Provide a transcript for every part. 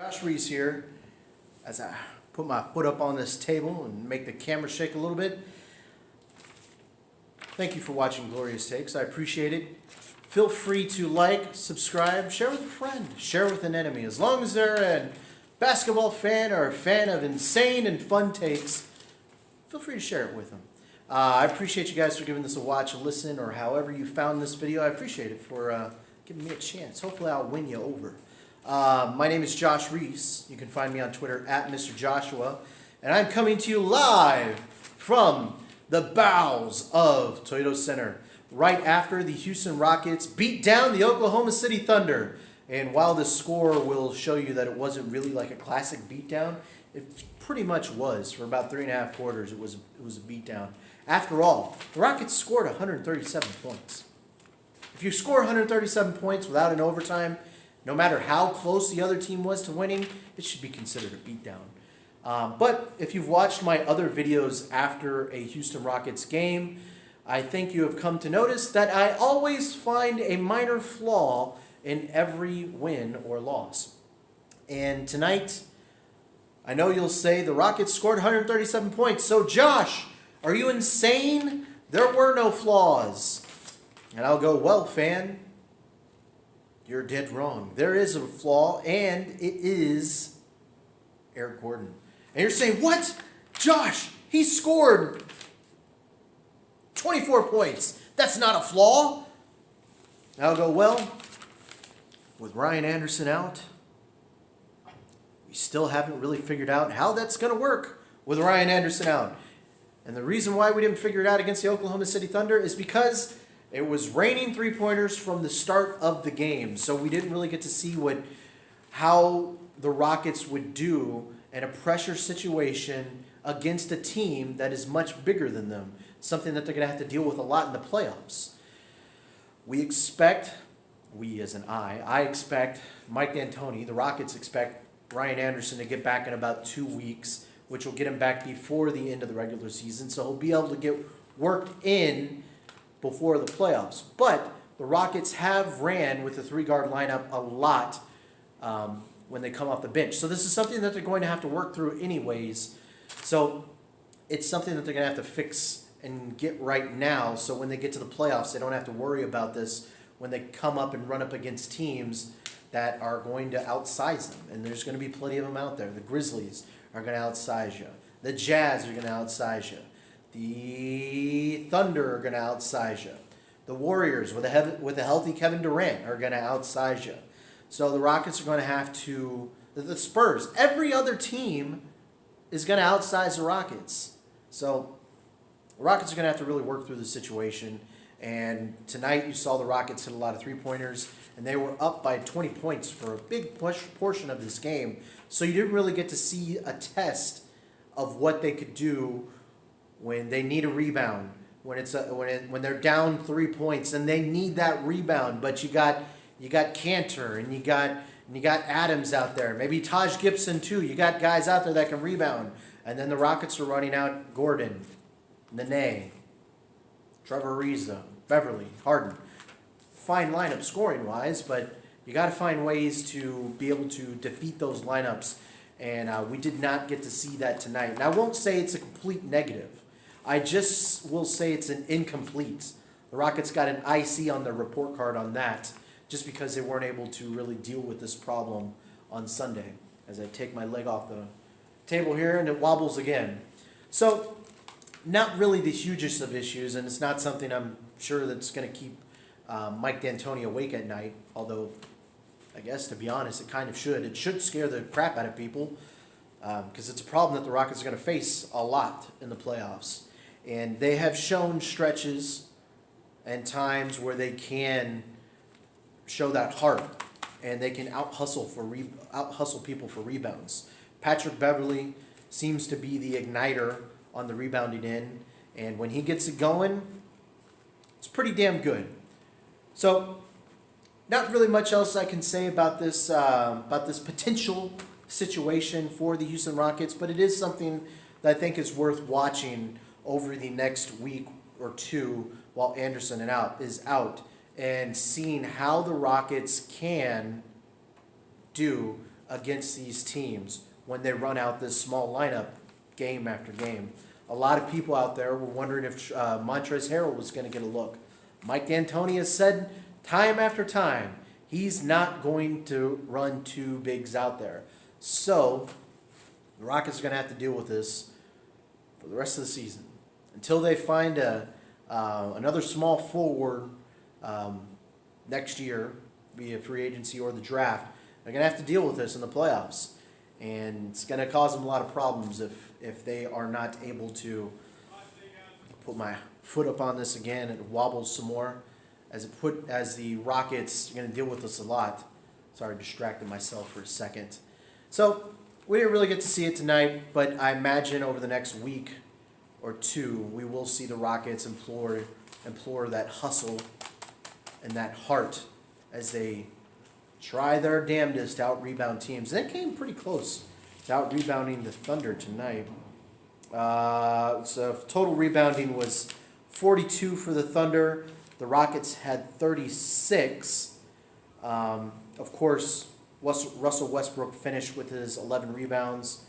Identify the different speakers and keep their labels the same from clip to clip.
Speaker 1: Josh Reese here, as I put my foot up on this table and make the camera shake a little bit. Thank you for watching Glorious Takes. I appreciate it. Feel free to like, subscribe, share with a friend, share with an enemy. As long as they're a basketball fan or a fan of insane and fun takes, feel free to share it with them. I appreciate you guys for giving this a watch, a listen, or however you found this video. I appreciate it for giving me a chance. Hopefully I'll win you over. My name is Josh Reese. You can find me on Twitter at Mr. Joshua. And I'm coming to you live from the bowels of Toyota Center, right after the Houston Rockets beat down the Oklahoma City Thunder. And while the score will show you that it wasn't really like a classic beatdown, it pretty much was. For about 3.5 quarters, it was a beatdown. After all, the Rockets scored 137 points. If you score 137 points without an overtime, no matter how close the other team was to winning, it should be considered a beatdown. But if you've watched my other videos after a Houston Rockets game, I think you have come to notice that I always find a minor flaw in every win or loss. And tonight, I know you'll say the Rockets scored 137 points. So Josh, are you insane? There were no flaws. And I'll go, well, fan, you're dead wrong. There is a flaw, and it is Eric Gordon. And you're saying, what? Josh, he scored 24 points. That's not a flaw. And I'll go, well, with Ryan Anderson out, we still haven't really figured out how that's going to work with Ryan Anderson out. And the reason why we didn't figure it out against the Oklahoma City Thunder is because it was raining three-pointers from the start of the game, so we didn't really get to see how the Rockets would do in a pressure situation against a team that is much bigger than them, something that they're going to have to deal with a lot in the playoffs. I expect Mike D'Antoni, the Rockets expect Ryan Anderson to get back in about 2 weeks, which will get him back before the end of the regular season, so he'll be able to get worked in before the playoffs. But the Rockets have ran with the three-guard lineup a lot when they come off the bench. So this is something that they're going to have to work through anyways. So it's something that they're going to have to fix and get right now, so when they get to the playoffs, they don't have to worry about this when they come up and run up against teams that are going to outsize them. And there's going to be plenty of them out there. The Grizzlies are going to outsize you. The Jazz are going to outsize you. The Thunder are going to outsize you. The Warriors, with a healthy Kevin Durant, are going to outsize you. So the Rockets are going to have to... The Spurs, every other team is going to outsize the Rockets. So the Rockets are going to have to really work through the situation. And tonight you saw the Rockets hit a lot of three-pointers, and they were up by 20 points for a big portion of this game. So you didn't really get to see a test of what they could do when they need a rebound, when they're down 3 points and they need that rebound. But you got Cantor and you got Adams out there, maybe Taj Gibson too. You got guys out there that can rebound, and then the Rockets are running out Gordon, Nene, Trevor Ariza, Beverly, Harden. Fine lineup scoring wise, but you got to find ways to be able to defeat those lineups, and we did not get to see that tonight. And I won't say it's a complete negative. I just will say it's an incomplete. The Rockets got an IC on their report card on that just because they weren't able to really deal with this problem on Sunday. As I take my leg off the table here and it wobbles again. So, not really the hugest of issues, and it's not something I'm sure that's going to keep Mike D'Antoni awake at night, although I guess, to be honest, it kind of should. It should scare the crap out of people because it's a problem that the Rockets are going to face a lot in the playoffs. And they have shown stretches and times where they can show that heart and they can out-hustle people for rebounds. Patrick Beverly seems to be the igniter on the rebounding end, and when he gets it going, it's pretty damn good. So, not really much else I can say about this potential situation for the Houston Rockets, but it is something that I think is worth watching over the next week or two while Anderson is out, and seeing how the Rockets can do against these teams when they run out this small lineup game after game. A lot of people out there were wondering if Montrezl Harrell was going to get a look. Mike D'Antoni has said time after time he's not going to run two bigs out there. So the Rockets are going to have to deal with this for the rest of the season until they find another small forward next year, via free agency or the draft. They're going to have to deal with this in the playoffs. And it's going to cause them a lot of problems if they are not able to put my foot up on this again and it wobbles some more. As the Rockets are going to deal with this a lot. Sorry, distracted myself for a second. So we didn't really get to see it tonight, but I imagine over the next week or two we will see the Rockets implore that hustle and that heart as they try their damnedest to out-rebound teams. They came pretty close to out-rebounding the Thunder tonight. So total rebounding was 42 for the Thunder. The Rockets had 36. Of course, Russell Westbrook finished with his 11 rebounds.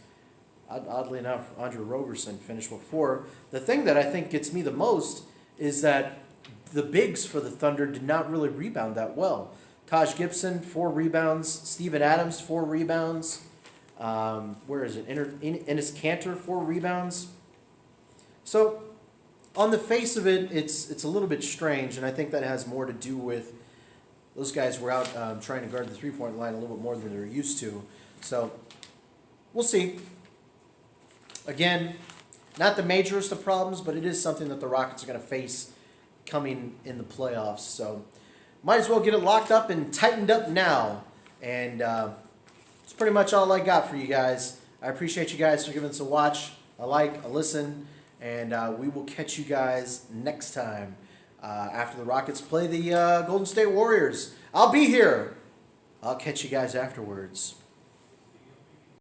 Speaker 1: Oddly enough, Andre Roberson finished with 4. The thing that I think gets me the most is that the bigs for the Thunder did not really rebound that well. Taj Gibson, 4 rebounds. Steven Adams, 4 rebounds. Where is it? Enes Kanter, 4 rebounds. So, on the face of it, it's a little bit strange, and I think that has more to do with those guys were out trying to guard the three-point line a little bit more than they're used to. So, we'll see. Again, not the majorest of problems, but it is something that the Rockets are going to face coming in the playoffs. So, might as well get it locked up and tightened up now. And that's pretty much all I got for you guys. I appreciate you guys for giving us a watch, a like, a listen, and we will catch you guys next time after the Rockets play the Golden State Warriors. I'll be here. I'll catch you guys afterwards.